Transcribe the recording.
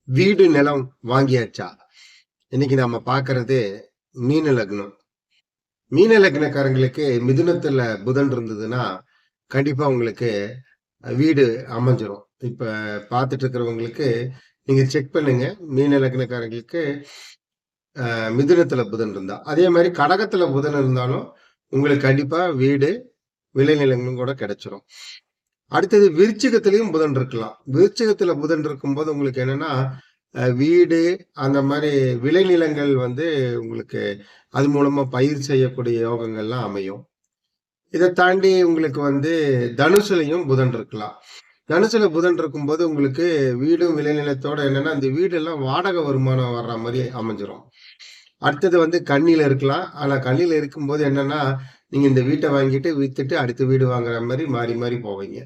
வீடு நிலம் வாங்கியாச்சா? இன்னைக்கு நம்ம பார்க்கறது மீன லக்னம். மீன லக்னக்காரங்களுக்கு மிதுனத்துல புதன் இருந்ததுன்னா, கண்டிப்பா உங்களுக்கு வீடு அமைஞ்சிரும். இப்ப பார்த்துட்டு இருக்கிறவங்களுக்கு நீங்க செக் பண்ணுங்க. மீன லக்னக்காரங்களுக்கு மிதுனத்துல புதன் இருந்தா. அதே மாரி கடகத்துல புதன் இருந்தாலும், உங்களுக்கு கண்டிப்பா வீடு, விளைநிலங்களும் கூட கிடைச்சிரும். அடுத்தது விருச்சிகத்திலயும் புதன் இருக்கலாம். விருச்சிகத்துல புதன் இருக்கும்போது உங்களுக்கு என்னன்னா, வீடு அந்த மாரி விளைநிலங்கள் வந்து உங்களுக்கு அது மூலமா பயிர் செய்யக்கூடிய யோகங்கள்லாம் அமையும். இத தாண்டி உங்களுக்கு வந்து தனுசுலயும் புதன் இருக்கலாம். தனுசுல புதன் இருக்கும்போது உங்களுக்கு வீடும் விளைநிலத்தோட என்னன்னா, அந்த வீடெல்லாம் வாடகை வருமானம் வர்ற மாரி அமைஞ்சிரும். அடுத்தது வந்து கன்னியில இருக்கலாம். ஆனா கன்னியில இருக்கும்போது என்னன்னா, நீங்க இந்த வீட்ட வாங்கிட்டு வித்துட்டு அடுத்த வீடு வாங்குற மாரி மாறி மாறி போவீங்க.